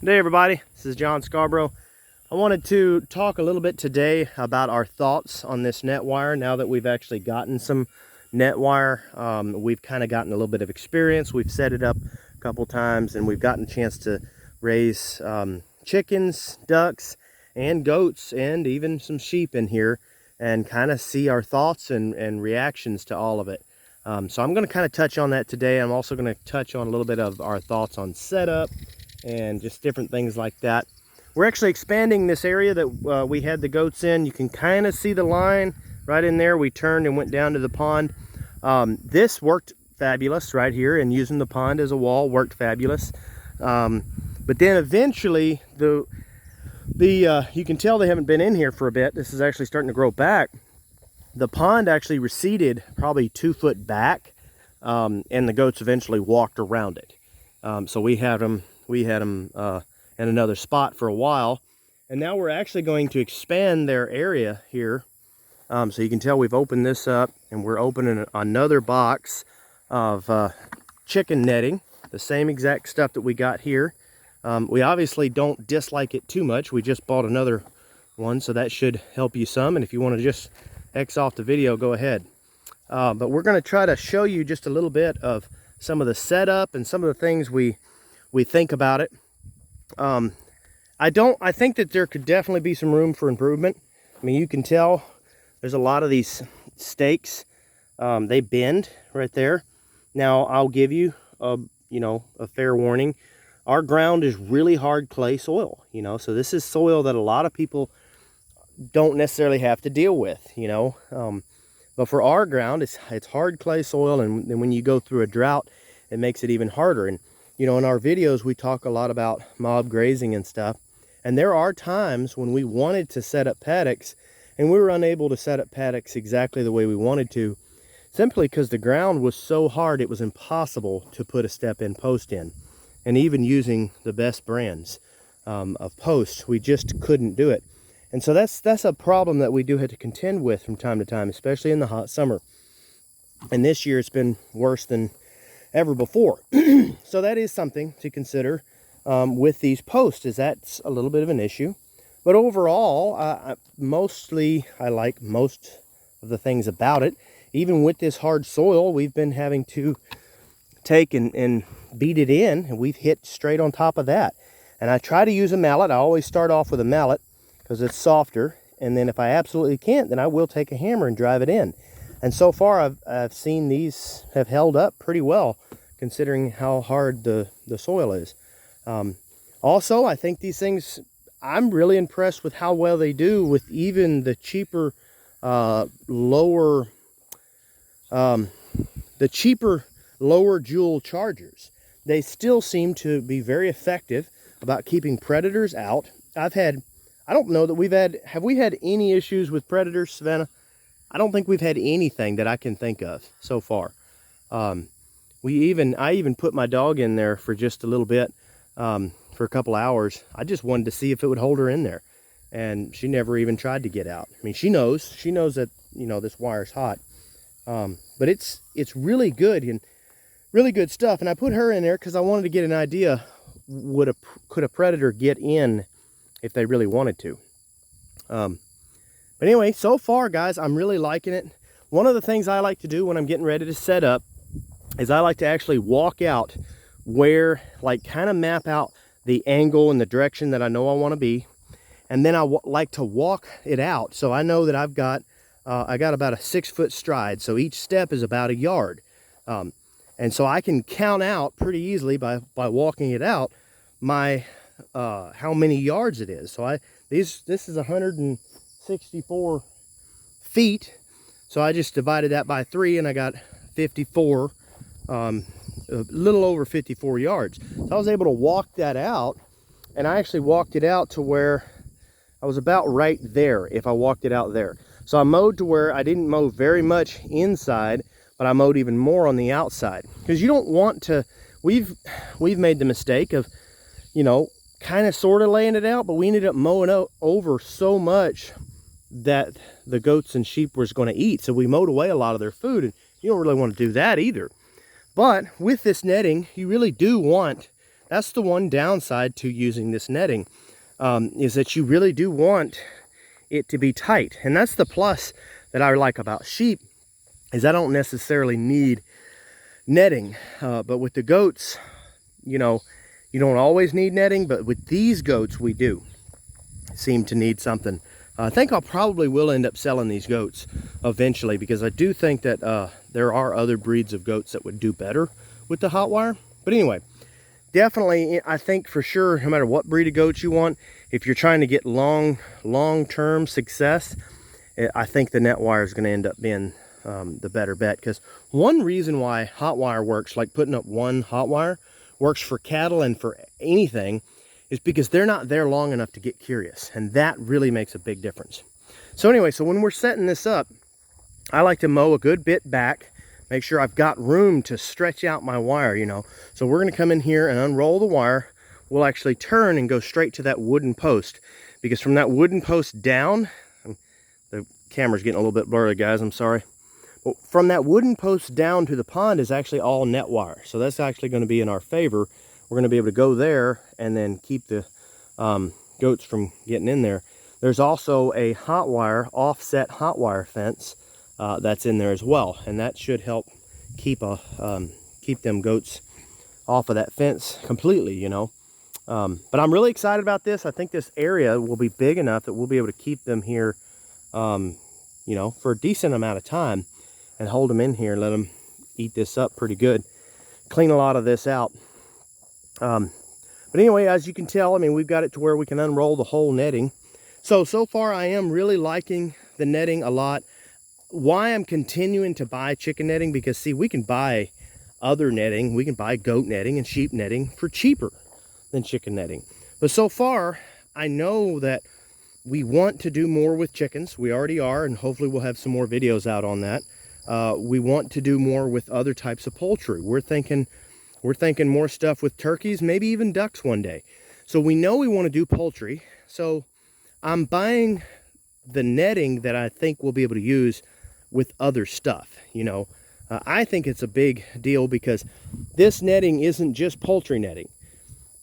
Good day, everybody. This is John Scarborough. I wanted to talk a little bit today about our thoughts on this net wire. Now that we've actually gotten some net wire, we've kind of gotten a little bit of experience. We've set it up a couple times and we've gotten a chance to raise chickens, ducks, and goats, and even some sheep in here, and kind of see our thoughts and reactions to all of it. So I'm going to kind of touch on that today. I'm also going to touch on a little bit of our thoughts on setup and just different things like that. We're actually expanding this area that we had the goats in. You can kind of see the line right in there. We turned and went down to the pond. This worked fabulous right here, and using the pond as a wall worked fabulous. But then eventually you can tell they haven't been in here for a bit. This is actually starting to grow back. The pond actually receded probably 2 foot back, and the goats eventually walked around it. So we had them in another spot for a while, and now we're actually going to expand their area here. So you can tell we've opened this up, and we're opening another box of chicken netting, the same exact stuff that we got here. We obviously don't dislike it too much. We just bought another one, so that should help you some. And if you want to just X off the video, go ahead. But we're going to try to show you just a little bit of some of the setup and some of the things we think about it. I think that there could definitely be some room for improvement. I mean, you can tell there's a lot of these stakes. They bend right there. Now, I'll give you a fair warning. Our ground is really hard clay soil, so this is soil that a lot of people don't necessarily have to deal with, but for our ground, it's hard clay soil, and then when you go through a drought, it makes it even harder. And in our videos, we talk a lot about mob grazing and stuff. And there are times when we wanted to set up paddocks and we were unable to set up paddocks exactly the way we wanted to, simply because the ground was so hard it was impossible to put a step-in post in. And even using the best brands of posts, we just couldn't do it. And so that's a problem that we do have to contend with from time to time, especially in the hot summer. And this year it's been worse than ever before. So that is something to consider with these posts, is that's a little bit of an issue. But overall, I like most of the things about it. Even with this hard soil, we've been having to take and beat it in, and we've hit straight on top of that. And I try to use a mallet. I always start off with a mallet because it's softer, and then if I absolutely can't, then I will take a hammer and drive it in. And so far, I've seen these have held up pretty well, considering how hard the soil is. Also, I think these things, I'm really impressed with how well they do with even the cheaper, lower joule chargers. They still seem to be very effective about keeping predators out. I don't know that have we had any issues with predators, Savannah? I don't think we've had anything that I can think of so far. I even put my dog in there for just a little bit, for a couple hours. I just wanted to see if it would hold her in there, and she never even tried to get out. I mean, she knows that this wire's hot, but it's really good and really good stuff. And I put her in there because I wanted to get an idea: could a predator get in if they really wanted to? But anyway, so far, guys, I'm really liking it. One of the things I like to do when I'm getting ready to set up is I like to actually walk out kind of map out the angle and the direction that I know I want to be. And then I like to walk it out. So I know that I got about a 6-foot stride. So each step is about a yard. And so I can count out pretty easily by walking it out how many yards it is. So this is 164 feet. So I just divided that by 3 and I got 54, a little over 54 yards. So I was able to walk that out, and I actually walked it out to where I was about right there if I walked it out there. So I mowed to where I didn't mow very much inside, but I mowed even more on the outside, because you don't want to, we've made the mistake of, kind of sort of laying it out, but we ended up mowing over so much that the goats and sheep was going to eat. So we mowed away a lot of their food, and you don't really want to do that either. But with this netting, you really do want that's the one downside to using this netting, is that you really do want it to be tight. And that's the plus that I like about sheep, is I don't necessarily need netting. But with the goats, you know, you don't always need netting, but with these goats, we do seem to need something. I think I'll probably will end up selling these goats eventually, because I do think that there are other breeds of goats that would do better with the hot wire. But anyway, definitely, I think for sure, no matter what breed of goats you want, if you're trying to get long-term success, I think the net wire is going to end up being the better bet. Because one reason why hot wire works, like putting up one hot wire, works for cattle and for anything, is because they're not there long enough to get curious, and that really makes a big difference. So anyway, so when we're setting this up, I like to mow a good bit back, make sure I've got room to stretch out my wire, you know. So we're going to come in here and unroll the wire. We'll actually turn and go straight to that wooden post, because from that wooden post down, the camera's getting a little bit blurry, guys, I'm sorry. But from that wooden post down to the pond is actually all net wire. So that's actually going to be in our favor. We're going to be able to go there and then keep the goats from getting in there. There's also a hot wire, offset hot wire fence that's in there as well, and that should help keep them goats off of that fence completely, you know. But I'm really excited about this. I think this area will be big enough that we'll be able to keep them here, you know, for a decent amount of time, and hold them in here and let them eat this up pretty good. Clean a lot of this out. But anyway, as you can tell, I mean, we've got it to where we can unroll the whole netting. So far I am really liking the netting a lot. Why I'm continuing to buy chicken netting, because see, we can buy other netting, we can buy goat netting and sheep netting for cheaper than chicken netting. But so far, I know that we want to do more with chickens. We already are, and hopefully we'll have some more videos out on that. We want to do more with other types of poultry. We're thinking more stuff with turkeys, maybe even ducks one day. So we know we want to do poultry. So I'm buying the netting that I think we'll be able to use with other stuff, you know. I think it's a big deal, because this netting isn't just poultry netting.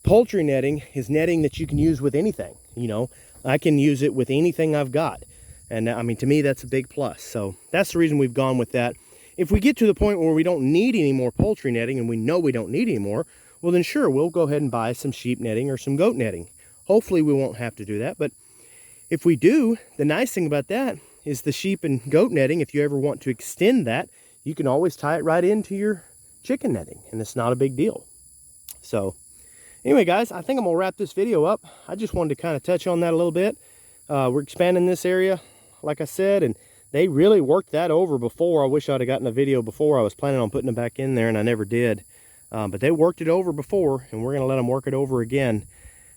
Poultry netting is netting that you can use with anything, you know. I can use it with anything I've got. And I mean, to me, that's a big plus. So that's the reason we've gone with that. If we get to the point where we don't need any more poultry netting, and we know we don't need any more, well then sure, we'll go ahead and buy some sheep netting or some goat netting. Hopefully we won't have to do that, but if we do, the nice thing about that is the sheep and goat netting, if you ever want to extend that, you can always tie it right into your chicken netting, and it's not a big deal. So anyway, guys, I think I'm gonna wrap this video up. I just wanted to kind of touch on that a little bit. We're expanding this area, like I said, and they really worked that over before. I wish I'd have gotten a video before. I was planning on putting it back in there, and I never did. But they worked it over before, and we're going to let them work it over again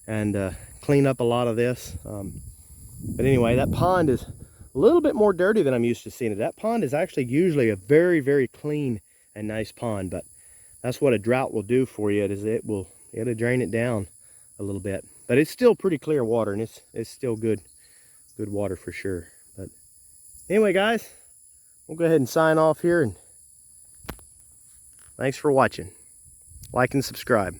and clean up a lot of this. But anyway, that pond is a little bit more dirty than I'm used to seeing it. That pond is actually usually a very, very clean and nice pond, but that's what a drought will do for you, is it'll drain it down a little bit. But it's still pretty clear water, and it's still good water for sure. But anyway, guys, we'll go ahead and sign off here, and thanks for watching. Like and subscribe.